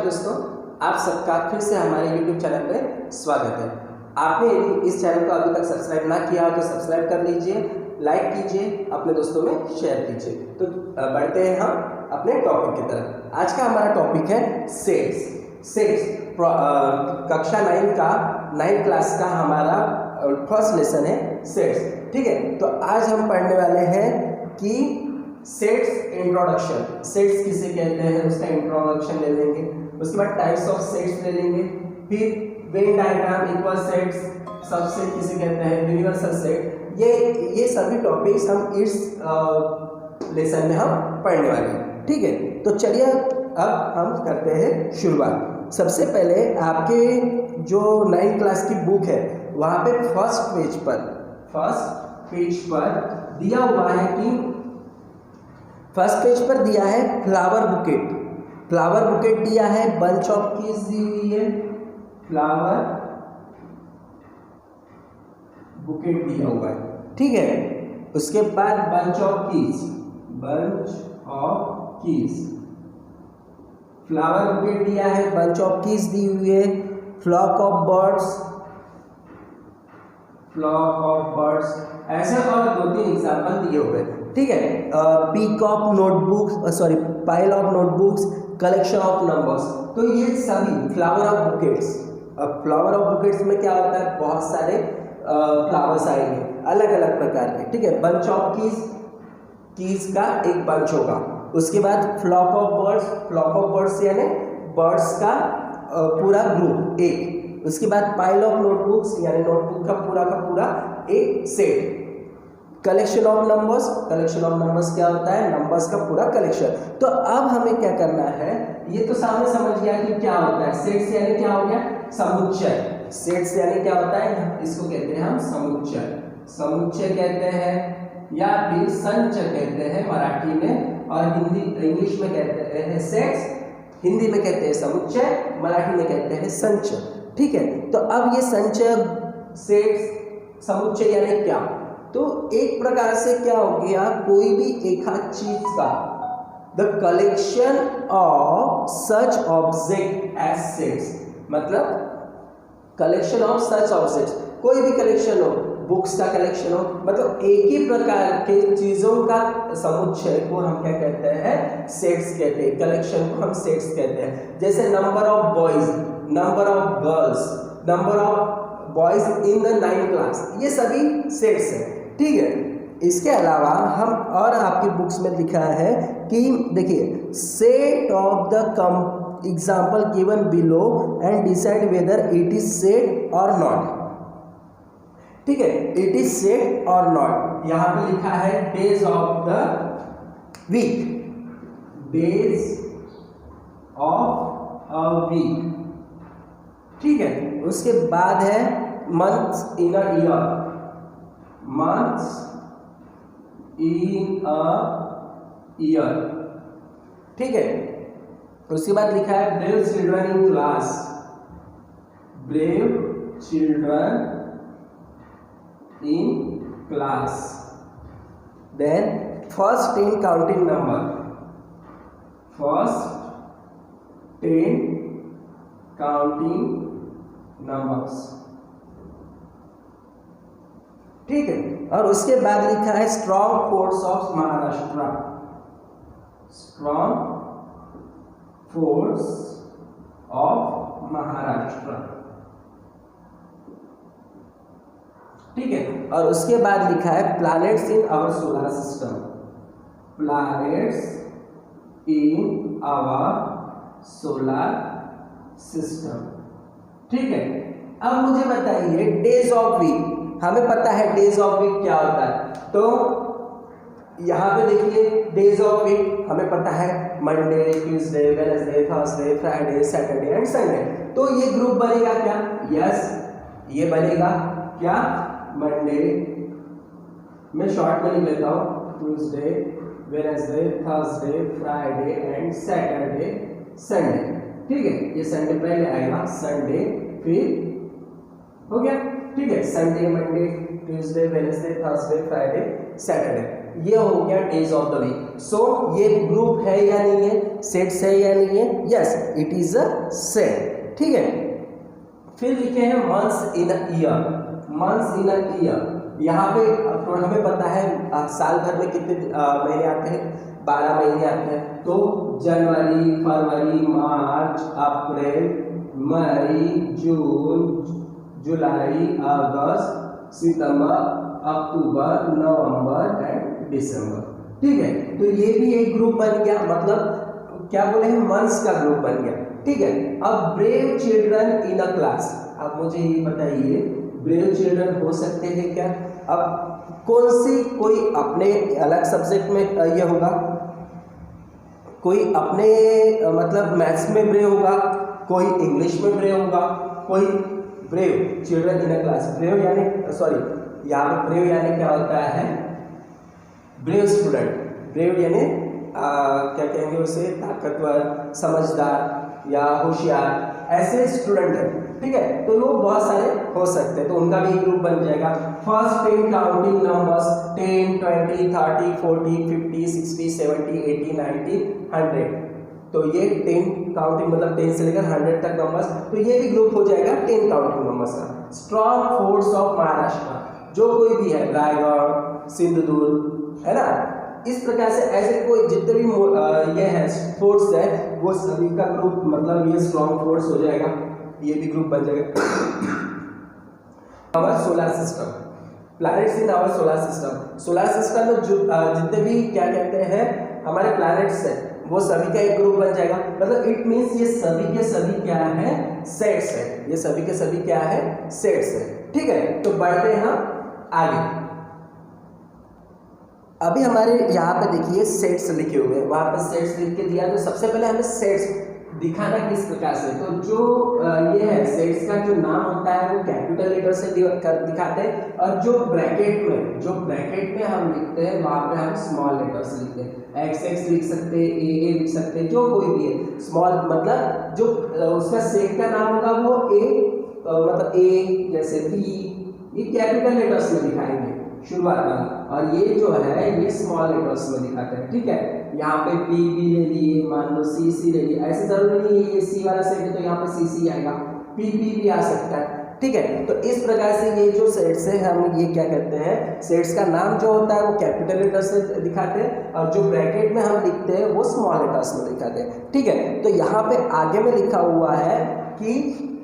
नमस्कार दोस्तों, आप सबका फिर से हमारे YouTube चैनल पे स्वागत है। आपने यदि इस चैनल को अभी तक सब्सक्राइब ना किया हो तो सब्सक्राइब कर लीजिए, लाइक कीजिए, अपने दोस्तों में शेयर कीजिए। तो बढ़ते हैं हम अपने टॉपिक की तरफ। आज का हमारा टॉपिक है सेट्स। कक्षा 9 क्लास का हमारा फर्स्ट लेसन है सेट्स। ठीक है, तो आज हम पढ़ने वाले हैं कि सेट्स इंट्रोडक्शन। सेट्स किसे कहते हैं उसका इंट्रोडक्शन ले लेंगे, उसके बाद टाइप्स ऑफ सेट्स ले लेंगे, फिर Venn diagram, equal sets, subset किसे कहते हैं, यूनिवर्सल सेट। ये सभी टॉपिक्स हम इस लेसन में हम पढ़ने वाले हैं। ठीक है, तो चलिए अब हम करते हैं शुरुआत। सबसे पहले आपके जो 9 क्लास की बुक है वहाँ पे फर्स्ट पेज पर दिया हुआ है कि फर्स्ट पेज पर दिया है फ्लावर बुकेट दिया है, बंच ऑफ कीज दी हुई है, फ्लावर बुकेट दिया हुआ है। ठीक है, उसके बाद bunch of keys, flower bouquet दिया है, बंच ऑफ कीज दी हुई है, फ्लॉक ऑफ बर्ड्स, ऐसे और 2-3 एग्जाम्पल दिए हुए हैं। ठीक है, pile of notebooks, collection of numbers. तो ये सभी फ्लावर ऑफ बुकेट्स। अब फ्लावर ऑफ बुकेट्स में क्या होता है, बहुत सारे फ्लावर्स आएंगे अलग अलग प्रकार के। ठीक है, बंच ऑफ कीज का एक बंच होगा। उसके बाद फ्लॉक ऑफ बर्ड्स यानी बर्ड्स का पूरा ग्रुप एक। उसके बाद पाइल ऑफ नोटबुक्स यानी नोटबुक का पूरा एक सेट। कलेक्शन ऑफ नंबर्स क्या होता है, नंबर्स का पूरा कलेक्शन। तो अब हमें क्या करना है, ये तो सामने समझ गया कि क्या होता है सेट्स यानी क्या हो गया, समुच्चय। सेट्स यानी क्या होता है, इसको कहते हैं हम समुच्चय कहते हैं या फिर संचय कहते हैं मराठी में, और इंग्लिश में कहते हैं सेट्स, हिंदी में कहते हैं समुच्चय, मराठी में कहते हैं संचय। ठीक है, तो अब ये संचय, सेट्स, समुच्चय यानी क्या, तो एक प्रकार से क्या हो गया, कोई भी एक चीज का the collection of such object as sets, मतलब कलेक्शन ऑफ सच ऑब्जेक्ट्स, कोई भी कलेक्शन हो, बुक्स का कलेक्शन हो, मतलब एक ही प्रकार के चीजों का समुच्चय को हम क्या कहते हैं, सेट्स कहते हैं। कलेक्शन को हम सेट्स कहते हैं। जैसे number of boys, number of girls, number of boys in the 9 class, ये सभी सेट्स हैं। ठीक है, इसके अलावा हम और आपकी बुक्स में लिखा है कि देखिए, set of the example given below and decide whether it is set और नॉट। ठीक है, इट इज सेट और नॉट। यहां पे लिखा है डेज ऑफ द वीक। ठीक है, उसके बाद है मंथ्स इन अ ईयर। ठीक है, उसके बाद लिखा है brave children in class. Then first 10 counting numbers. ठीक है, और उसके बाद लिखा है स्ट्रॉन्ग फोर्स ऑफ महाराष्ट्र। ठीक है, और उसके बाद लिखा है planets in our solar system. ठीक है, अब मुझे बताइए डेज ऑफ वीक। हमें पता है डेज ऑफ वीक क्या होता है, तो यहाँ पे देखिए डेज ऑफ वीक हमें पता है Monday, Tuesday, Wednesday, Thursday, Friday, Saturday and Sunday. तो ये ग्रुप बनेगा क्या, यस, ये बनेगा क्या, मंडे, मैं शॉर्ट में लिख लेता हूँ, Tuesday, Wednesday, Thursday, Friday and Saturday, Sunday. ठीक है, ये संडे पहले आएगा, संडे फिर हो गया। ठीक है, Sunday, Monday, Tuesday, Wednesday, Thursday, Friday, Saturday. ये हो गया डेज ऑफ द वीक। सो ये ग्रुप है या नहीं है, सेट्स है या नहीं है, yes it is a set, ठीक है। फिर लिखे हैं months in a year, months in a year. यहाँ पे तो हमें पता है साल भर में कितने महीने आते हैं, 12 महीने आते हैं। तो जनवरी, फरवरी, मार्च, अप्रैल, मई, जून, जुलाई, अगस्त, सितंबर, अक्टूबर, नवंबर एंड दिसंबर, ठीक है। तो ये भी एक ग्रुप बन गया, मतलब क्या बोले हैं, मंथ्स का ग्रुप बन गया, ठीक है। अब ब्रेव चिल्ड्रन इन अ क्लास, अब मुझे ये बताइए ब्रेव चिल्ड्रन हो सकते हैं क्या? अब कौन सी, कोई अपने अलग सब्जेक्ट में ये होगा, कोई अपने मतलब मैथ्स में ब्रेव होगा, कोई इंग्लिश में ब्रेव होगा, कोई ब्रेव चिल्ड्रन इन अ क्लास। ब्रेव यानी सॉरी, यहाँ पर ब्रेव यानी क्या होता है, ब्रेव स्टूडेंट, ब्रेव यानी क्या कहेंगे उसे, ताकतवर, समझदार या होशियार, ऐसे स्टूडेंट है, ठीक है। तो लोग बहुत सारे हो सकते हैं, तो उनका भी ग्रुप बन जाएगा। First 10 counting numbers, 10, 20, 30, 40, 50, 60, 70, 80, 90, 100। तो ये 10 काउंटिंग मतलब 10 से लेकर 100 तक नंबर्स, तो ये भी ग्रुप हो जाएगा 10 काउंटिंग नंबर्स का। स्ट्रॉन्ग फोर्ट्स ऑफ महाराष्ट्र, जो कोई भी है, रायगढ़, सिंधुदुर्ग, है ना, इस प्रकार से ऐसे कोई जितने भी ये है फोर्ट्स है, वो सभी का ग्रुप, मतलब ये स्ट्रॉन्ग फोर्स हो जाएगा, ये भी ग्रुप बन जाएगा। Our solar system, planets in our solar system, solar system में जो जितने भी क्या कहते हैं हमारे प्लैनेट्स है, वो सभी का एक ग्रुप बन जाएगा। मतलब इट मींस ये सभी के सभी क्या है, सेट्स है, ये सभी के सभी क्या है, सेट्स है, ठीक है। तो बढ़ते हैं हम आगे। अभी हमारे यहाँ पे देखिए सेट्स लिखे हुए हैं, वहाँ पे सेट्स लिख के दिया, तो सबसे पहले हमें सेट्स दिखाना किस प्रकार से, तो जो ये है सेट्स का जो नाम होता है वो कैपिटल लेटर से दिखाते हैं, और जो ब्रैकेट में हम लिखते हैं वहाँ पे हम स्मॉल लेटर से लिखते हैं। एक्स एक्स लिख सकते हैं, ए लिख सकते हैं, जो कोई भी है स्मॉल, मतलब जो उसका सेट का नाम होगा वो ए, मतलब ए जैसे बी, ये कैपिटल लेटर्स में दिखाएंगे शुरुआत में, और ये जो है ये स्मॉल लेटर्स में दिखाते हैं, ठीक है। यहाँ पे पी भी ले लिए, मान लो सी सी ले लिए, ऐसे जरूरी नहीं है ये सी वाला सेट है तो यहाँ पे सी सी आएगा, पी पी भी आ सकता है, ठीक है। तो इस प्रकार से ये जो सेट्स है हम ये क्या कहते हैं, सेट्स का नाम जो होता है वो कैपिटल लेटर से दिखाते हैं, और जो ब्रैकेट में हम लिखते हैं वो स्मॉल लेटर्स में दिखाते हैं, ठीक है। तो यहाँ पे आगे में लिखा हुआ है कि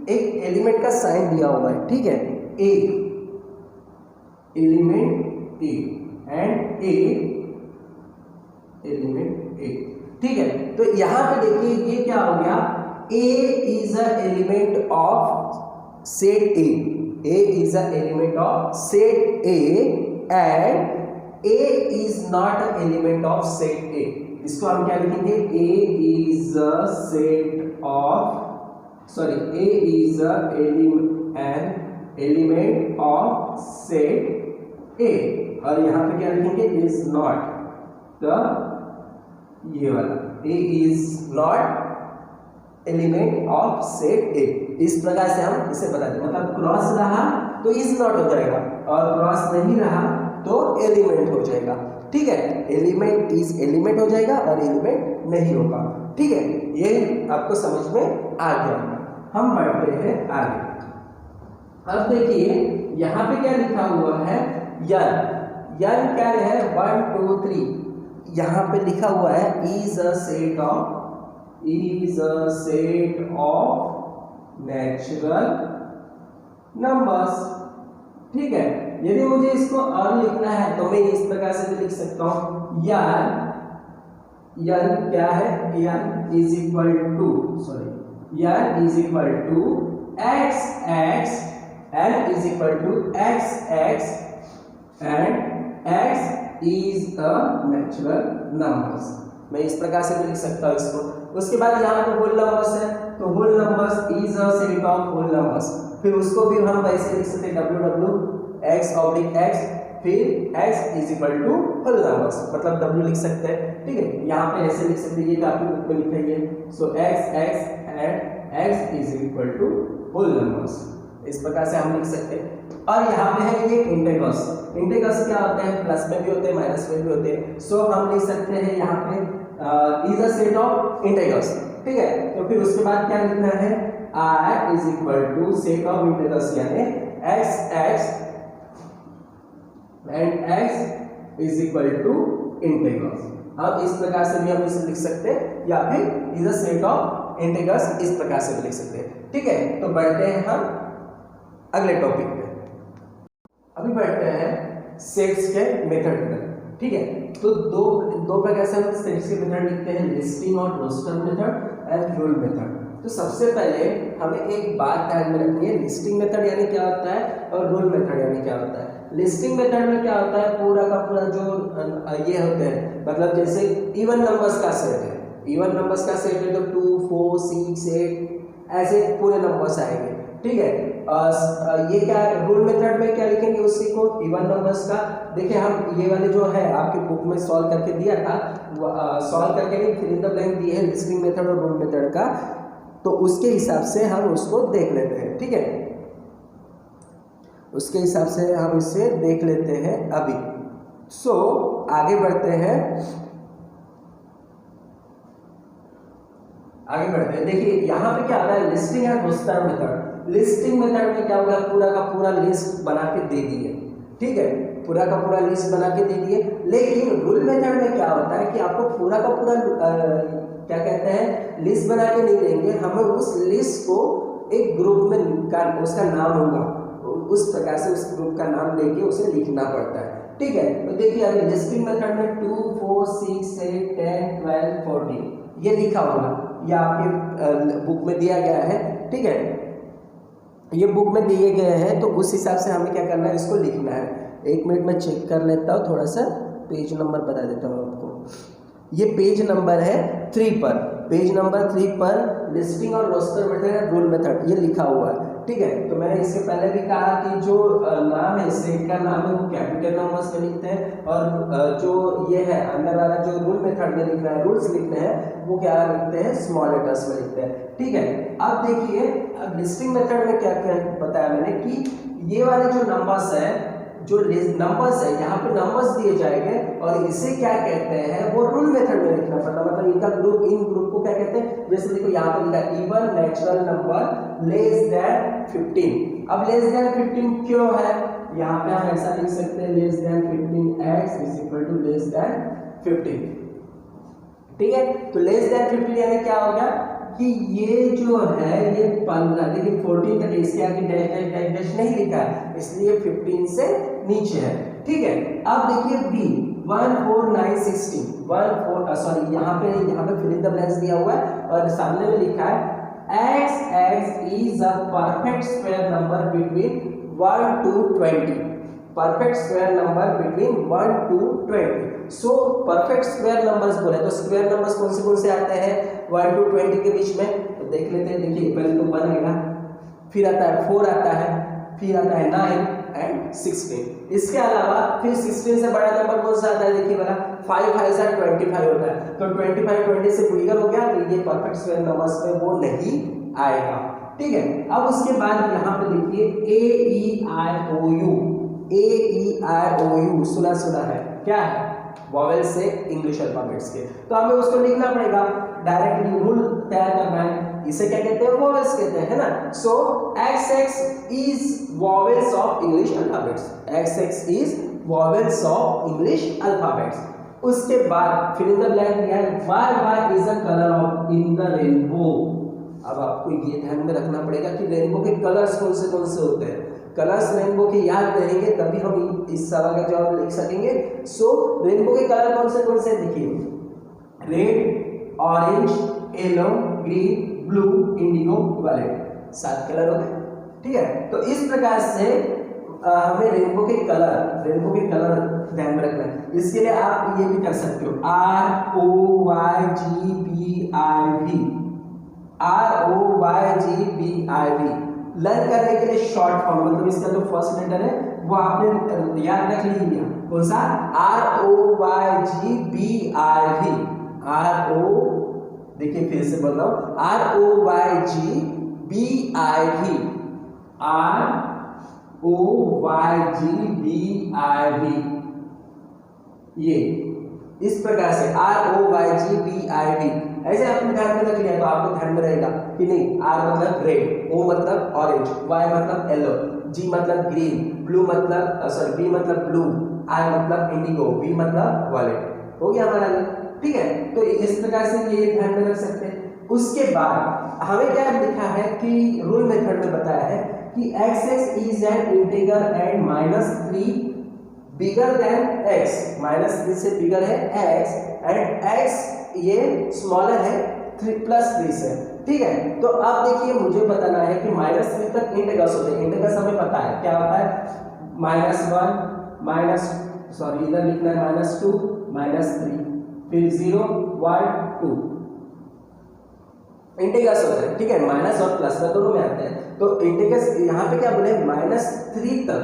एक एलिमेंट का साइन दिया हुआ है, ठीक है, A, element A and A, element A, ठीक है। तो यहां पे देखिए ये क्या हो गया, A is a element of set A is a element of set A and A is not a element of set A. इसको हम क्या लिखेंगे, A is a set of, sorry A is a element of set A, और यहां पे क्या लिखेंगे, is not the, ये वाला A is not element of set A. इस प्रकार से हम इसे बता दें, मतलब क्रॉस रहा तो इज नॉट हो जाएगा, और क्रॉस नहीं रहा तो एलिमेंट हो जाएगा, ठीक है। एलिमेंट इज एलिमेंट हो जाएगा और एलिमेंट नहीं होगा, ठीक है। ये आपको समझ में आ गया। हम बढ़ते हैं आगे। अब देखिए यहाँ पे क्या लिखा हुआ है, यन, यन क्या है, 1 2 3, यहाँ पे लिखा हुआ है is a set of natural numbers, ठीक है। यदि मुझे इसको और लिखना है तो मैं इस प्रकार से भी लिख सकता हूं, यन क्या है, N is equal to, sorry N is equal to X X, N is equal to X X and X is a natural numbers. मैं इस प्रकार से भी लिख सकता हूँ इसको। उसके बाद यहाँ पे होल नंबर्स है, तो whole numbers is a set of whole numbers, फिर उसको भी हम वैसे लिख सकते हैं wx/x, फिर x is equal to whole numbers, मतलब w लिख सकते हैं, ठीक है। यहाँ पे ऐसे लिख सकते हैं, ये तो आपकी बुक में लिखा ही है। So x x and x is equal to whole numbers, इस प्रकार से हम लिख सकते हैं। और यहाँ पे है ये इंटेग्रल्स। इंटेग्रल्स क्या होते हैं, प्लस में भी होते हैं माइनस में भी होते हैं। सो हम लिख सकते हैं यहाँ पे is a set of integrals, ठीक है। तो फिर उसके बाद क्या लिखना है, I is equal to set of integrals यानी x and x is equal to integrals. अब इस प्रकार से भी हम इसे लिख सकते हैं, या फिर is a set of integrals इस प्रकार से भी लिख सकते हैं, ठीक है। तो बढ़ते हैं हम अगले टॉपिक पे। अभी बढ़ते हैं सेट्स के मेथड पर, ठीक है। तो दो प्रकार से हम सेट्स के मेथड लिखते हैं, लिस्टिंग और roster method and rule method. तो सबसे पहले हमें एक बात ध्यान में रखनी है, लिस्टिंग मेथड यानी क्या होता है और रूल मेथड यानी क्या होता है। लिस्टिंग मेथड में क्या होता है, पूरा का पूरा जो ये होते हैं, मतलब जैसे इवन नंबर्स का सेट है, इवन नंबर्स का सेट है तो 2, 4, 6, 8 ऐसे पूरे नंबर्स आएंगे, ठीक है। ये क्या है, रूल मेथड में क्या लिखेंगे उसी को, इवन नंबर्स का। देखिए हम ये वाले जो है आपके बुक में सॉल्व करके दिया था, सॉल्व करके नहीं, फिल इन द ब्लैंक दिए है लिस्टिंग मेथड और रूल मेथड का, तो उसके हिसाब से हम उसको देख लेते हैं, ठीक है। उसके हिसाब से हम इसे देख लेते हैं अभी। सो आगे बढ़ते हैं, देखिए यहाँ पे क्या आ रहा है, listing and roster method. Listing method में क्या होगा, पूरा का पूरा लिस्ट बना के दे दिए, ठीक है, पूरा का पूरा लिस्ट बना के दे दिए। लेकिन रूल मेथड में क्या होता है कि आपको पूरा का पूरा क्या कहते हैं, लिस्ट बना के नहीं देंगे, हमें उस लिस्ट को एक ग्रुप में का उसका नाम होगा, उस प्रकार से उस ग्रुप का नाम लेके उसे लिखना पड़ता है, ठीक है। तो देखिए अभी लिस्टिंग मेथड में 2, 4, 6, 8, 10, 12, 14 ये लिखा होगा, ये आपके बुक में दिया गया है, ठीक है। ये बुक में दिए गए हैं, तो उस हिसाब से हमें क्या करना है, इसको लिखना है। एक मिनट में चेक कर लेता हूँ, थोड़ा सा पेज नंबर बता देता हूँ आपको। ये पेज नंबर है 3 पर, पेज नंबर 3 पर लिस्टिंग और रोस्टर मेथड रूल मेथड ये लिखा हुआ है, ठीक है। तो मैंने इससे पहले भी कहा कि जो नाम है, सेट का नाम है, वो कैपिटल नंबर्स में लिखते हैं, और जो ये है अंदर वाला जो रूल मेथड में लिखना है, रूल्स लिखते हैं, वो क्या लिखते हैं, स्मॉल लेटर्स में लिखते हैं, ठीक है। अब देखिए, अब लिस्टिंग मेथड में क्या क्या बताया मैंने कि ये वाले जो नंबर्स है, जो नंबर्स है, यहाँ पे नंबर्स दिए जाएंगे और इसे क्या कहते हैं, वो रूल मेथड में लिखना पड़ता है। मतलब इनका ग्रुप, इन ग्रुप को क्या कहते हैं, जैसे देखो यहाँ पे लिखा है even natural number less than 15। अब लेस देन 15 क्यों है, यहाँ पे हम ऐसा लिख सकते हैं, less than 15x is equal to less than 15, ठीक है। तो लेस देन 15 यानी क्या हो गया कि ये जो है ये 15, देखिए 14 तक, इसके आगे डैश डैश डैश डैश नहीं लिखा है, इसलिए 15 से नीचे है, ठीक है। अब देखिए b 1 4 9 16 1 4 सॉरी यहाँ पे फिल इन द ब्लैंक्स दिया हुआ है और सामने में लिखा है x is a perfect square number between 1 to 20, perfect square number between 1 to 20। So perfect square numbers बोले तो स्क्वायर नंबर्स कौन से आते हैं 1 to 20 के बीच में, तो देख लेते हैं। देखिए पहले तो 1 आएगा, फिर आता है 4 आता है, फिर आता है 9 एंड 16। इसके अलावा फिर 16 से बड़ा नंबर कौन सा आता है, देखिए बड़ा 5 5 25 होता है, तो 25 20 से बिगर हो गया, तो ये परफेक्ट स्क्वायर नंबर्स में वो नहीं आएगा, ठीक है। अब उसके बाद यहाँ पे देखिए A-E-I-O-U सुना है, क्या है, वॉवेल से इंग्लिश अल्फाबेट्स के, तो हमें उसको लिखना पड़ेगा, डायरेक्टली रूल तैयार करना है। इसे क्या कहते हैं, वॉवेल्स कहते हैं, है ना। सो XX is vowels of English alphabets, XX is vowels of English alphabets. उसके बाद फिर इन द ब्लैंक दिया है Y is a colour of in the rainbow. अब आपको ये ध्यान में रखना पड़ेगा कि रेनबो के कलर्स कौन से होते हैं, कलर्स रेनबो के याद रहेंगे तभी हम इस सवाल का जवाब लिख सकेंगे। सो रेनबो के कलर कौन से देखिए, red, orange, yellow, green, blue, indigo, violet, 7 colour हो गए, ठीक है। तो इस प्रकार से हमें रेनबो के कलर ध्यान में रखना है। इसके लिए आप ये भी कर सकते हो, ROYGBIV लर्न करने के लिए शॉर्ट फॉर्म, मतलब इसका जो फर्स्ट लेटर है वो आपने याद रख लिया, कौन सा, ROYGBIV, देखिए फिर से बोल रहा हूँ, ROYGBIV ROYGBIV, ये इस प्रकार से ROYGBIV ऐसे आपने ध्यान में रख लिया तो आपको ध्यान में रहेगा कि नहीं, R मतलब रेड, O मतलब ऑरेंज, Y मतलब येलो, G मतलब ग्रीन, ब्लू मतलब B मतलब ब्लू, I मतलब इंडिगो, V मतलब वॉयलेट। हो गया हमारा, ठीक है। तो इस प्रकार से ये ध्यान में रख सकते हैं। उसके बाद हमें क्या लिखा है कि रूल मेथड में बताया है कि x is an integer and -3 bigger than x, -3 से बिगर है x एंड x ये स्मॉलर है 3 से, ठीक है। तो अब देखिए मुझे बताना है कि -3 तक इंटीग्रल्स होते हैं। इंटीग्रल्स हमें पता है क्या होता है, -1 इधर लिखना है -2 -3 फिर 0 1 2 इंटीग्रल्स होते हैं, ठीक है। माइनस और प्लस में दोनों में आते हैं। तो इंटीग्रल्स यहाँ पे क्या बोले, -3 तक,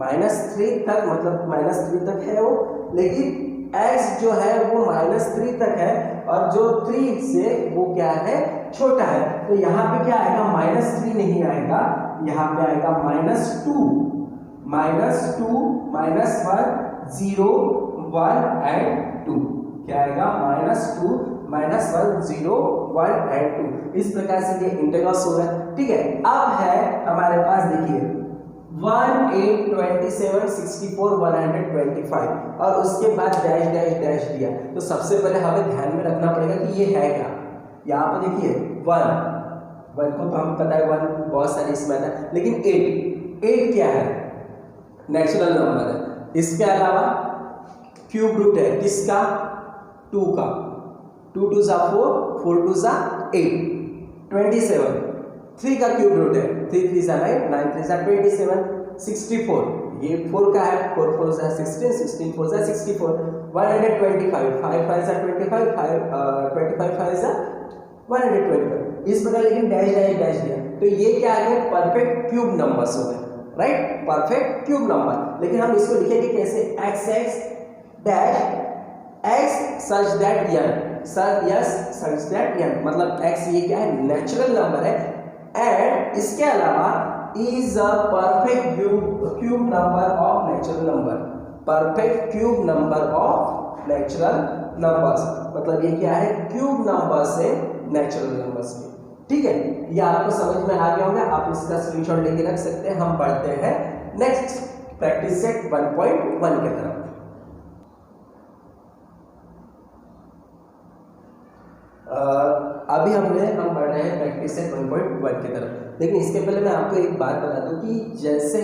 -3 तक मतलब -3 तक है वो, लेकिन x जो है वो -3 तक है और जो 3 से वो क्या है, छोटा है। तो यहाँ पे क्या आएगा, -3 नहीं आएगा, यहाँ पे आएगा -2 -1 0 1 एंड 2, क्या आएगा -2 -1 0 1 एंड 2। इस प्रकार से ये इंटीग्रल्स हो गए, ठीक है। अब है हमारे पास देखिए 1 8 27 64 125 और उसके बाद डैश डैश डैश दिया। तो सबसे पहले हमें ध्यान में रखना पड़ेगा कि ये है क्या। यहाँ पे देखिए 1 को तो हम पता है 1 बहुत सारे इसमें आता है, लेकिन 8 क्या है, नेचुरल नंबर है। इसके अलावा क्यूब रूट है किसका, 2 का, 2 2 जा 4 4 2 जा 8 27, 3 का क्यूब रूट है 3 3 जा 9 9 3 जा 27 64, ये 4 का है 4 4 जा 16 16 4 जा 64 125 5 5 जा 25 25 5 जा 125। इस प्रकार लेकिन डैश डैश डैश दिया तो ये क्या आ गया, परफेक्ट क्यूब नंबर्स हो गए, राइट, परफेक्ट क्यूब नंबर। लेकिन हम इसको लिखेंगे कैसे, x dash x such that n, such that n मतलब x ये क्या है, नेचुरल नंबर है एंड इसके अलावा is a perfect cube number of natural number, perfect cube number of natural numbers, मतलब ये क्या है, क्यूब नंबर से नेचुरल नंबर्स के, ठीक है। ये आपको समझ में आ गया होगा, आप इसका स्क्रीनशॉट लेके रख सकते हैं। हम पढ़ते हैं नेक्स्ट प्रैक्टिस सेट 1.1 की तरफ। अभी हम पढ़ रहे हैं प्रैक्टिस सेट 1.1 की तरफ, लेकिन इसके पहले मैं आपको एक बात बता दूं कि जैसे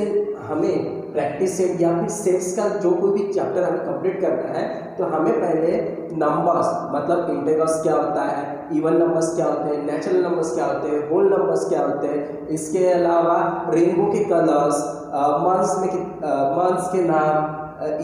हमें प्रैक्टिस सेट या फिर सेट्स का जो कोई भी चैप्टर हमें कंप्लीट करना है तो हमें पहले नंबर्स मतलब इंटीग्रल्स क्या होता है, इवन नंबर्स क्या होते हैं, नेचुरल नंबर्स क्या होते हैं, होल नंबर्स क्या होते हैं, इसके अलावा रेनबो के कलर्स, मंथ्स के नाम,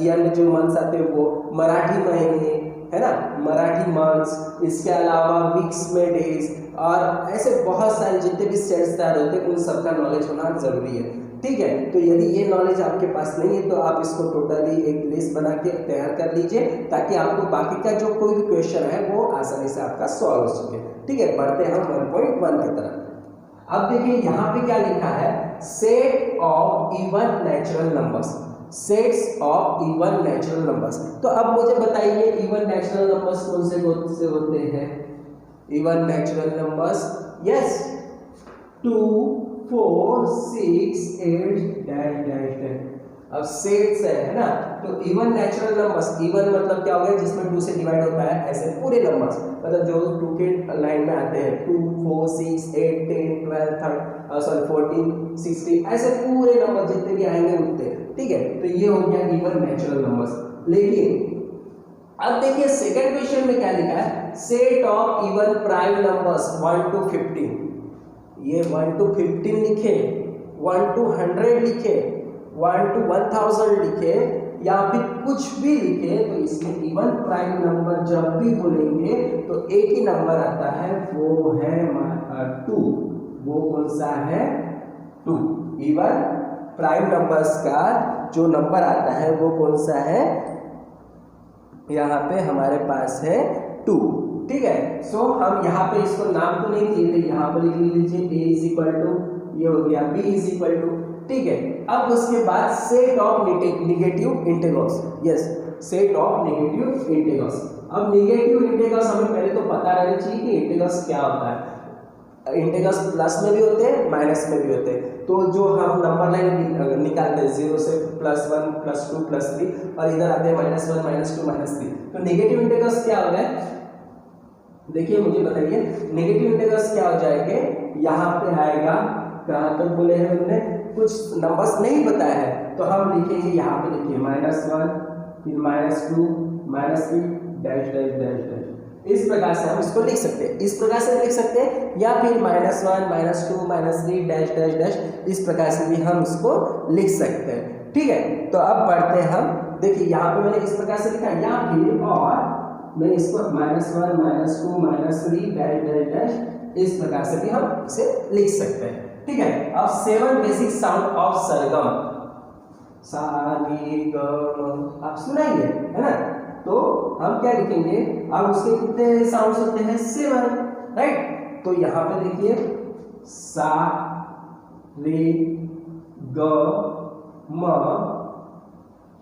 ईयर में जो मंथ्स आते हैं वो, मराठी महीने है ना, मराठी मंथ्स, इसके अलावा वीक्स में डेज और ऐसे बहुत सारे जितने भी सेट्स तैयार होते हैं उन सबका नॉलेज होना जरूरी है, ठीक है। तो यदि ये नॉलेज आपके पास नहीं है तो आप इसको टोटली एक लिस्ट बना के तैयार कर लीजिए ताकि आपको बाकी का जो कोई भी क्वेश्चन है वो आसानी से आपका सॉल्व हो सके, ठीक है। बढ़ते हैं हम 1.1 की तरफ। अब देखिए यहाँ पे क्या लिखा है, set of even natural numbers, sets of even natural numbers. तो अब मुझे बताइए इवन नेचुरल नंबर्स कौन से होते हैं, even natural numbers, yes 2 4 6 8 dash dash dash. अब सेट्स है ना, तो इवन नेचुरल नंबर्स, इवन मतलब क्या हो गया, जिसमें 2 से डिवाइड होता है, ऐसे पूरे नंबर्स मतलब जो 2 के लाइन में आते हैं 2 4 6 8 10 12 14 16 ऐसे पूरे नंबर जितने भी आएंगे उतने, ठीक है। तो ये हो गया इवन नेचुरल नंबर्स। लेकिन अब देखिए सेकंड क्वेश्चन में क्या लिखा है, set of even prime numbers 1 to 15, ये 1 to 15 लिखे, 1 to 100 लिखे, 1 to 1000 लिखे या फिर कुछ भी लिखे, तो इसमें इवन प्राइम नंबर जब भी बोलेंगे तो एक ही नंबर आता है, वो है 2। वो कौन सा है, 2। इवन प्राइम नंबर्स का जो नंबर आता है वो कौन सा है, यहाँ पे हमारे पास है 2, ठीक है। सो हम यहाँ पे इसको नाम तो नहीं दिए थे, यहाँ पर लिख लीजिए a इज इक्वल टू ये हो गया b इज इक्वल टू, ठीक है। अब उसके बाद set of negative integrals, yes, set of negative integrals. अब नेगेटिव इंटीग्रल्स हमें पहले तो पता रहना चाहिए कि इंटीग्रल्स क्या होता है। इंटीग्रल्स प्लस में भी होते हैं, माइनस में भी होते हैं। तो जो हम नंबर लाइन निकालते हैं 0 से +1 +2 +3 और इधर आते हैं -1 -2 -3, तो नेगेटिव इंटीग्रल्स क्या होगा है, देखिए मुझे बताइए, नेगेटिव इंटीग्रल्स क्या हो जाएंगे, यहाँ पे आएगा, कहाँ तक बोले हैं हमने, कुछ नंबर्स नहीं बताया है तो हम लिखेंगे, यहाँ पे लिखिए -1 फिर -2 -3 डैश डैश डैश डैश, इस प्रकार से हम इसको लिख सकते हैं, इस प्रकार से लिख सकते हैं, या फिर -1 -2 -3 डैश डैश डैश, इस प्रकार से भी हम इसको लिख सकते हैं, ठीक है। तो अब बढ़ते हैं हम, देखिए यहाँ पे मैंने इस प्रकार से लिखा है, या फिर और मैं इसको -1 -2 -3 डैश डैश डैश, इस प्रकार से भी हम इसे लिख सकते हैं, ठीक है। अब 7 बेसिक साउंड ऑफ सरगम, सा रे ग म, आप सुनाइए, है ना, तो हम क्या लिखेंगे, अब उसके कितने साउंड्स होते हैं, 7, राइट। तो यहाँ पे देखिए, सा रे ग म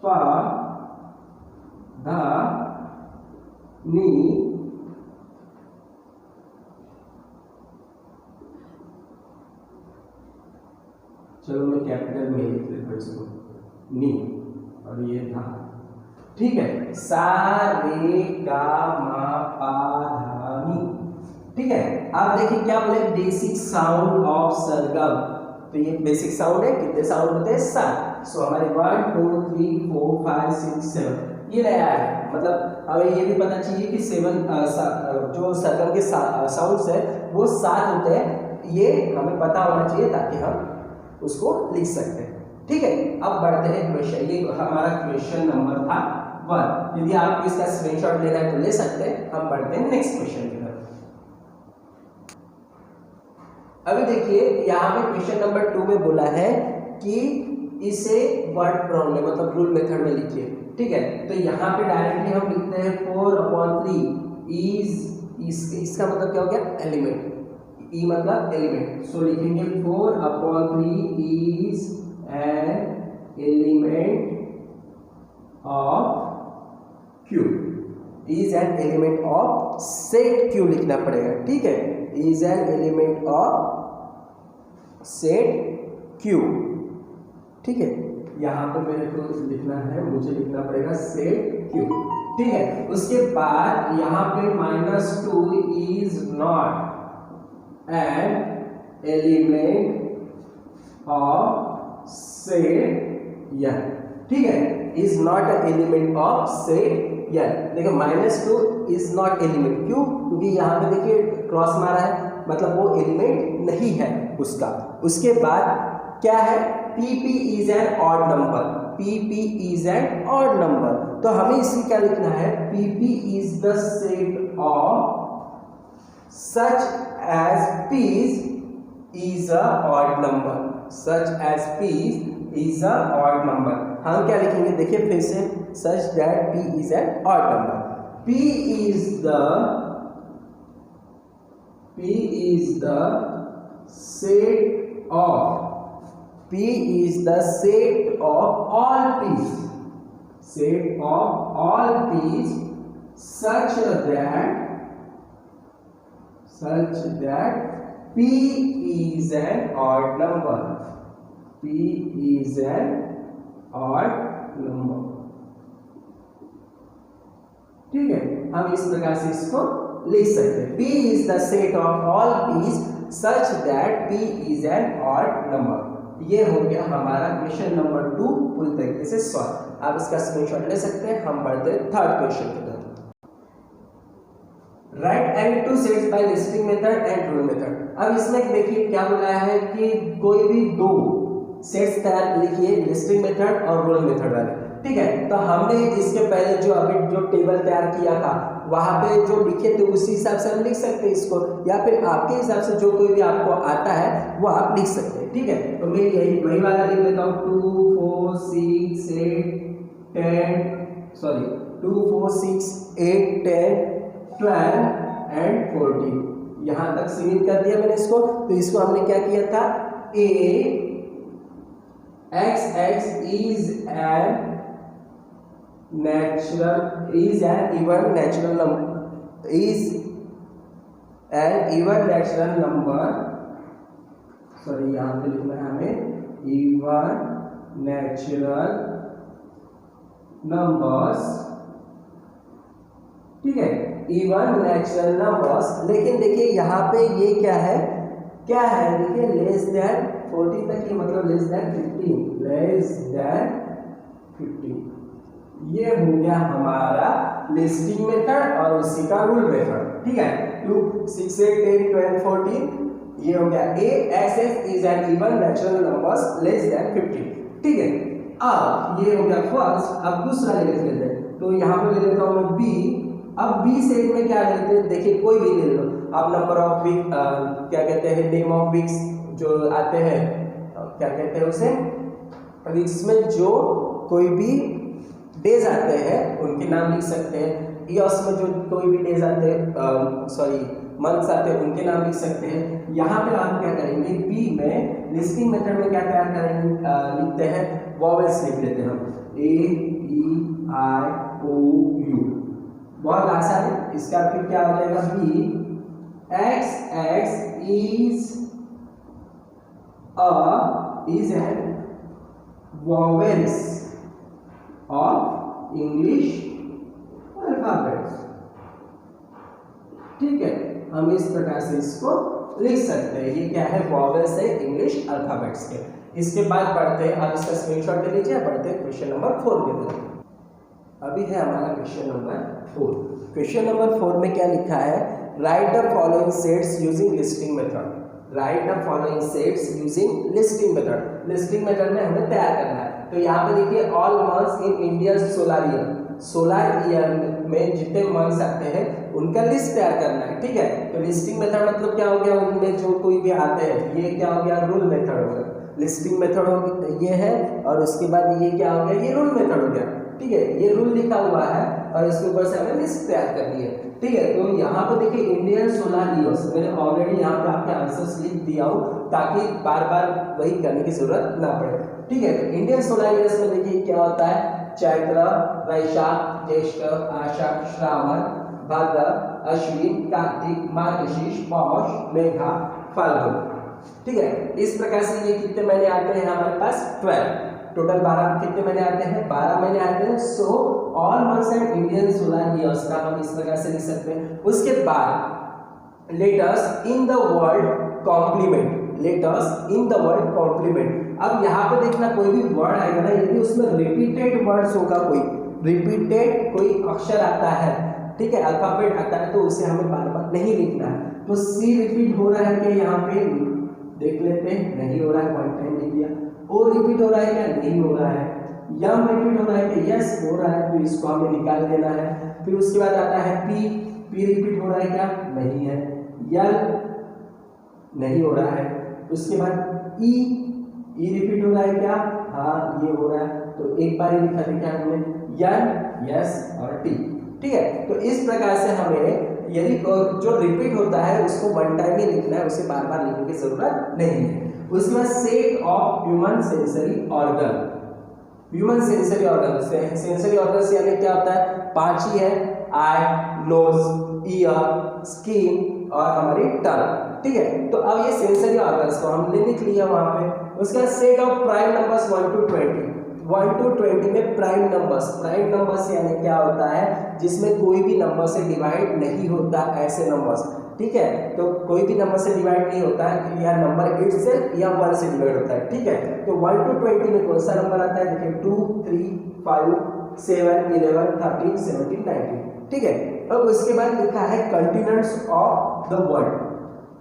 पा धा नी, चलो मैं कैपिटल में लिख लेता हूँ इसको, नी, और ये धा, ठीक है, सा रे गा मा पा धा नी, ठीक है। आप देखिए क्या बोले, बेसिक साउंड ऑफ सरगम, तो ये बेसिक साउंड है, कितने साउंड होते हैं, 7। सो हमारे 1 2 3 4 5 6 7 ये नया है, मतलब हमें ये भी पता चाहिए कि 7 जो सरगम के साउंड्स है वो 7 होते हैं, ये हमें पता होना चाहिए ताकि हम उसको लिख सकते हैं, ठीक है। अब बढ़ते हैं क्वेश्चन, ये हमारा क्वेश्चन नंबर था 1। यदि आपको इसका स्क्रीनशॉट लेना है तो ले सकते हैं। हम बढ़ते हैं नेक्स्ट क्वेश्चन की तरफ। अभी देखिए यहाँ पे क्वेश्चन नंबर 2 में बोला है कि इसे वर्ड प्रॉब्लम में, मतलब रूल मेथड में लिखिए, ठीक है। तो यहाँ पे डायरेक्टली हम लिखते हैं 4/3 इज, इसका मतलब क्या हो गया, एलिमेंट, ई मतलब एलिमेंट, सो लिखेंगे 4/3 is an element of Q, is an element of set Q लिखना पड़ेगा, ठीक है, is an element of set Q, ठीक है। यहाँ पे मेरे को लिखना है, मुझे लिखना पड़ेगा सेट Q, ठीक है। उसके बाद यहाँ पे -2 is not an element of set N, ठीक है, is not an element of set N। देखो -2 इज नॉट एलिमेंट, क्यों, क्योंकि यहाँ पे देखिए क्रॉस मारा है, मतलब वो एलिमेंट नहीं है उसका। उसके बाद क्या है, PP is an odd number, PP is an odd number, तो हमें इसकी क्या लिखना है, PP is the set of such as P is a odd number, such as P is a odd number। हम क्या लिखेंगे, देखिए फिर से, such that P is an odd number, P is the set of, P is the set of all P's, set of all P's such that P is an odd number, P is an odd number, ठीक है। हम इस प्रकार से इसको लिख सकते हैं, P is the set of all P's such that P is an odd number। ये हो गया हमारा क्वेश्चन नंबर 2 पूरी तरीके से सॉल्व। आप इसका स्क्रीनशॉट ले सकते हैं। हम बढ़ते हैं थर्ड क्वेश्चन की तरफ। Write any two sets by listing method and rule method. अब इसमें देखिए क्या बोला है कि कोई भी दो सेट्स तैयार लिखिए, लिस्टिंग मेथड और रूल मेथड वाले, ठीक है। तो हमने इसके पहले जो अभी जो टेबल तैयार किया था वहां पे जो लिखे थे उसी हिसाब से हम लिख सकते हैं इसको, या फिर आपके हिसाब से जो कोई भी आपको आता है वो आप लिख सकते हैं, ठीक है। तो मैं यही वही वाला लिख देता हूँ 2 4 6 8 10 12 एंड 14, यहाँ तक सीमित कर दिया मैंने इसको। तो इसको हमने क्या किया था, XX is an even natural number, sorry यहाँ पे लिखना है हमें even natural numbers, ठीक है, इवन नेचुरल नंबर्स। लेकिन देखिए यहाँ पे ये क्या है देखिए लेस देन 40 तक, ये मतलब लेस देन 15, ये हो गया हमारा लिस्टिंग मेथड और उसी का रूल मेथड, ठीक है। 2 6 8 10 12 14, ये हो गया A X is an even natural numbers less than 15, ठीक है। अब ये हो गया फर्स्ट। अब दूसरा ले लेते हैं, तो यहाँ पे ले लेता हूँ मैं बी। अब बी सेट में क्या लेते हैं, देखिए कोई भी ले लो आप, नंबर ऑफ वीक, क्या कहते हैं, नेम ऑफ वीक्स जो आते हैं, क्या कहते हैं उसे, वीक्स में जो कोई भी डेज आते हैं उनके नाम लिख सकते हैं। ईयर्स में जो कोई भी डेज आते हैं, सॉरी मंथ्स आते हैं, उनके नाम लिख सकते हैं। यहाँ पे आप क्या करेंगे, बी में लिस्टिंग मेथड में क्या तैयार करेंगे, लिखते हैं वॉवेल्स लिख लेते हैं हम, ए ई आई ओ यू, बहुत आसान है। इसका फिर क्या हो जाएगा, B x x is an vowels of English alphabets, ठीक है। हम इस प्रकार से इसको लिख सकते हैं। ये क्या है, वॉवेल्स है इंग्लिश अल्फाबेट्स के। इसके बाद बढ़ते हैं, आप इसका स्क्रीनशॉट ले लीजिए, बढ़ते हैं क्वेश्चन नंबर 4 की तरफ। अभी है हमारा क्वेश्चन नंबर 4। क्वेश्चन नंबर 4 में क्या लिखा है, right the following sets using listing method. Right the following sets using listing method. Listing method में हमें तैयार करना है। तो यहाँ पे देखिए all months in India solar year, solar year में जितने मंथ्स आते हैं उनका लिस्ट तैयार करना है, ठीक है। तो लिस्टिंग मेथड मतलब क्या हो गया, उनमें जो कोई भी आते हैं, ये क्या हो गया, रूल मेथड हो गया। लिस्टिंग मेथड हो गया ये है, और उसके बाद ये क्या हो गया, ये रूल मेथड हो गया, ठीक है। ये रूल लिखा हुआ है और इसके ऊपर से हमें लिस्ट तैयार करनी है, ठीक है। तो यहाँ पे देखिए इंडियन सोलर ईयर्स, मैंने ऑलरेडी यहाँ पे आपके आंसर्स लिख दिया हूँ ताकि बार बार वही करने की जरूरत ना पड़े, ठीक है। तो इंडियन सोलर ईयर्स में देखिए क्या होता है, चैत्र, वैशाख, ज्येष्ठ, आषाढ़, श्रावण, भाद्र, अश्विन, कार्तिक, मार्गशीर्ष, पौष, मेघा, फाल्गुन, ठीक है। इस प्रकार से ये कितने महीने आते हैं हमारे पास, 12, टोटल 12 कितने महीने आते हैं, 12 महीने आते हैं। So all months and Indian solar years का हम इस प्रकार से लिख सकते हैं। उसके बाद let us in the world complement, let us in the world complement. अब यहाँ पे देखना कोई भी वर्ड आएगा ना, यदि उसमें रिपीटेड वर्ड्स होगा, कोई रिपीटेड कोई अक्षर आता है, ठीक है, अल्फाबेट आता है, तो उसे हमें बार बार नहीं लिखना है। तो सी रिपीट हो रहा है कि यहाँ पे देख लेते हैं, नहीं हो रहा है, 1 टाइम लिख दिया। ओ रिपीट हो रहा है क्या, नहीं हो रहा है। यम रिपीट हो रहा है कि यस हो रहा है, तो इसको हमें निकाल देना है। फिर उसके बाद आता है पी, पी रिपीट हो रहा है क्या, नहीं है। यल नहीं हो रहा है। उसके बाद ई, ई रिपीट हो रहा है क्या, हाँ ये हो रहा है, तो एक बार ही लिखा देखा हमने, यन, यस और टी, ठीक है। तो इस प्रकार से हमें यदि जो रिपीट होता है उसको 1 टाइम ही लिखना है, उसे बार बार लिखने की जरूरत नहीं है। उसके बाद set of human sensory organ, human sensory organ, sensory organ यानी क्या होता है, 5 ही है, आई, नोज, ईयर, स्किन और हमारी टंग, ठीक है। तो अब ये सेंसरी ऑर्गन्स को हमने लिख लिया वहां पे। उसके बाद set of prime numbers 1 to 20, 1 to 20 में प्राइम नंबर्स, प्राइम नंबर्स यानी क्या होता है, जिसमें कोई भी नंबर से डिवाइड नहीं होता, ऐसे नंबर्स, ठीक है। तो कोई भी नंबर से डिवाइड नहीं होता है, या नंबर इटसेल्फ या 1 से डिवाइड होता है, ठीक है। तो 1 to 20 में कौन सा नंबर आता है, देखिए 2 3 5 7 11 13 17 19, ठीक है। अब उसके बाद लिखा है continents of the world,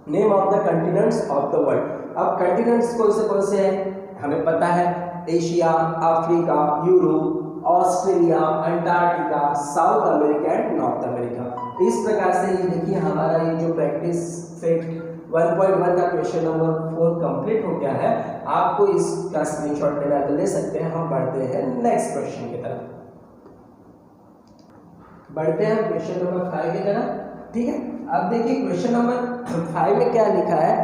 name of the continents of the world. अब कंटिनेंट्स कौन से हैं, हमें पता है, Asia, Africa, Europe, Australia, Antarctica, south America and north America. इस प्रकार से ये देखिए हमारा ये जो प्रैक्टिस सेट 1.1 का क्वेश्चन नंबर 4 कंप्लीट हो गया है। आपको इसका स्क्रीनशॉट लेना तो ले सकते हैं। हम बढ़ते हैं नेक्स्ट क्वेश्चन की तरफ, बढ़ते हैं क्वेश्चन नंबर 5 की तरफ, ठीक है। अब देखिए क्वेश्चन नंबर 5 में क्या लिखा है,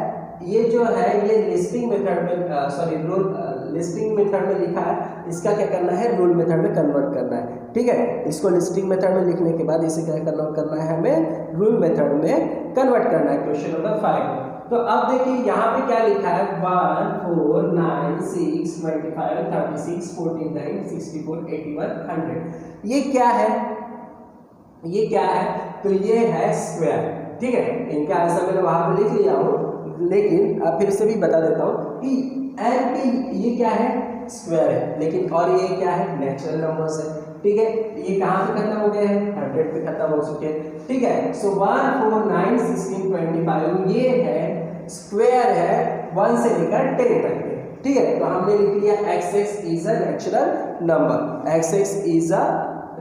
ये जो है ये लिस्टिंग मेथड में सॉरी रूल लिस्टिंग मेथड में लिखा है, इसका क्या करना है रूल मेथड में कन्वर्ट करना है। ठीक है, इसको लिस्टिंग मेथड में लिखने के बाद इसे क्या कन्वर्ट करना है, हमें रूल मेथड में कन्वर्ट करना है। Question number 5। तो अब देखिए यहाँ पे क्या लिखा है 1 4 9 6 25 36 49 64 81 100। ये क्या है, ये क्या है, तो ये है स्क्वायर। ठीक है, इनका आंसर मैंने वहां पे लिख लिया हूँ, लेकिन अब फिर से भी बता देता हूँ कि एन के ये क्या है स्क्वायर है, लेकिन और ये क्या है नेचुरल नंबर्स है। ठीक है, ये कहाँ पे खत्म हो गए हैं 100 पे खत्म हो चुके हैं। ठीक है, सो 1 4 9 16 25 ये है स्क्वायर है 1 से लेकर 10 तक के। ठीक है, तो हमने लिख लिया x(x) is a natural number, x(x) is a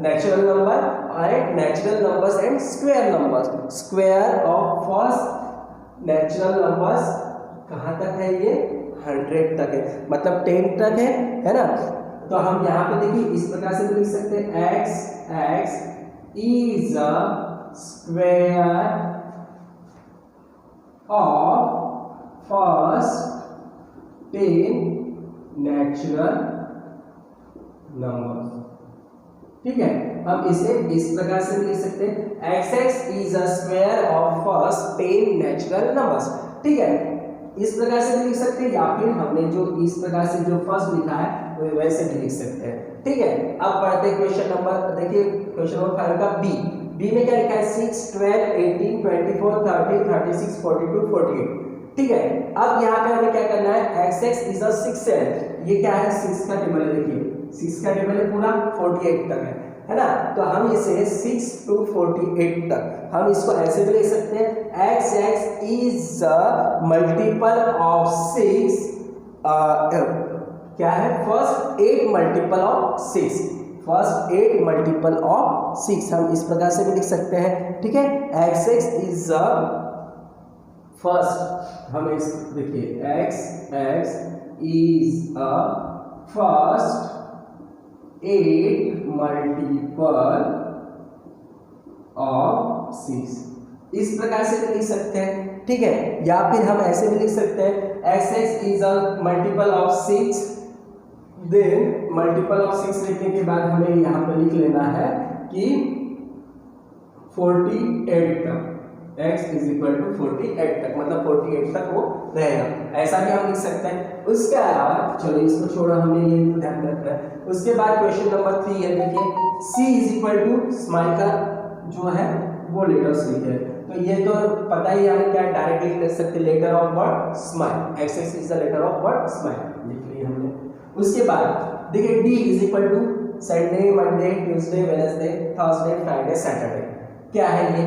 natural number and natural numbers and square numbers. Square of first natural numbers कहाँ तक है, ये 100 तक है, मतलब 10 तक है ना। तो हम यहाँ पे देखिए इस प्रकार से लिख सकते हैं x(x) is a square of first 10 natural numbers। ठीक है, हम इसे इस प्रकार से लिख सकते हैं x(x) is a square of first 10 natural numbers। ठीक है, इस प्रकार से भी लिख सकते हैं, या फिर हमने जो इस प्रकार से जो फर्स्ट लिखा है वो वैसे भी लिख सकते हैं। ठीक है, अब पढ़ते हैं क्वेश्चन नंबर, देखिए क्वेश्चन नंबर 5 का बी में क्या लिखा है 6 12 18 24 30 36 42 48। ठीक है, अब यहाँ पे हमें क्या करना है x(x) is a 6 है, ये क्या है 6 का टेबल है, देखिए 6 का टेबल है पूरा 48 तक है ना। तो हम इसे 6 to 48 तक हम इसको ऐसे भी लिख सकते हैं x(x) is a multiple of 6 क्या है first 8 multiple of 6, first 8 multiple of 6 हम इस प्रकार से भी लिख सकते हैं। ठीक है, x(x) is a फर्स्ट, हम इस देखिए x(x) is a first 8 multiple of 6, इस प्रकार से भी लिख सकते हैं। ठीक है, या फिर हम ऐसे भी लिख सकते हैं x(x) is a multiple of 6, then multiple of 6 लिखने के बाद हमें यहाँ पे लिख लेना है कि 48 तक, x is equal to 48 तक, मतलब 48 तक वो रहेगा, ऐसा भी हम लिख सकते हैं। उसके अलावा चलो इसको छोड़ो, हमने ये ध्यान रखना है। उसके बाद क्वेश्चन नंबर 3 है, देखिए c is equal to smile का जो है वो लेटर्स लिखे हैं, तो ये तो पता ही है क्या डायरेक्टली लिख सकते letter of word smile, x(x) is the letter of word smile लिख लिया हमने। उसके बाद देखिए d is equal to Sunday Monday Tuesday Wednesday Thursday Friday Saturday, क्या है ये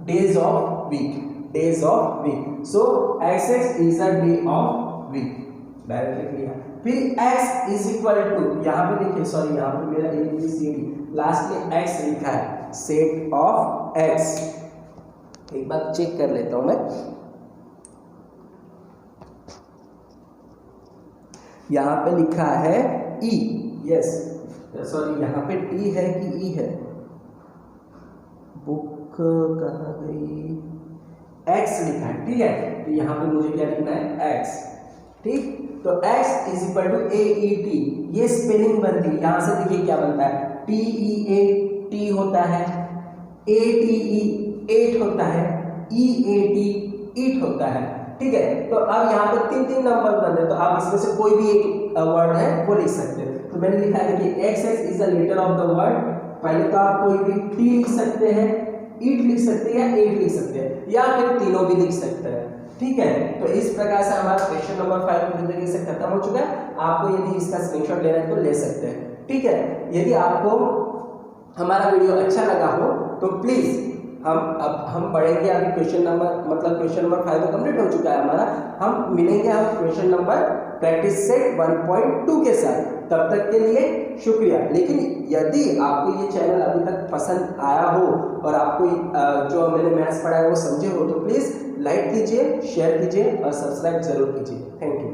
days of week, days of week. So x(x) is a day of week, direct लिख लिया। फिर x is equal to यहाँ पे देखिए सॉरी यहाँ पे मेरा ABCD लास्ट में x लिखा है, सेट ऑफ x, एक बार चेक कर लेता हूं मैं, यहाँ पे लिखा है e, यस सॉरी यहाँ पे t है कि e है, बुक कहाँ गई, x लिखा है। ठीक है, तो यहाँ पे मुझे क्या लिखना है x। ठीक, तो x is equal to AET, ये स्पेलिंग बनती है, यहाँ से देखिए क्या बनता है TEA होता है, ATE 8 होता है, EAT ईट होता है। ठीक है, तो अब यहाँ पे 3 नंबर बन रहे, तो आप इसमें से कोई भी एक वर्ड है वो लिख सकते हैं। तो मैंने लिखा है कि x(x) is the letter of the word, पहले तो आप कोई भी t लिख सकते हैं, ईट लिख सकते हैं या 8 लिख सकते हैं, या फिर तीनों भी लिख सकते हैं। ठीक है, तो इस प्रकार से हमारा क्वेश्चन नंबर 5 पूरी तरीके से खत्म हो चुका है। आपको यदि इसका स्क्रीनशॉट लेना है तो ले सकते हैं। ठीक है, यदि आपको हमारा वीडियो अच्छा लगा हो तो प्लीज हम पढ़ेंगे, अभी क्वेश्चन नंबर मतलब क्वेश्चन नंबर 5 तो कंप्लीट हो चुका है हमारा, हम मिलेंगे हम क्वेश्चन नंबर प्रैक्टिस सेट 1.2 के साथ। तब तक के लिए शुक्रिया। लेकिन यदि आपको ये चैनल अभी तक पसंद आया हो और आपको जो मैंने मैथ्स पढ़ाया वो समझे हो तो प्लीज़ लाइक कीजिए, शेयर कीजिए और सब्सक्राइब जरूर कीजिए। Thank you.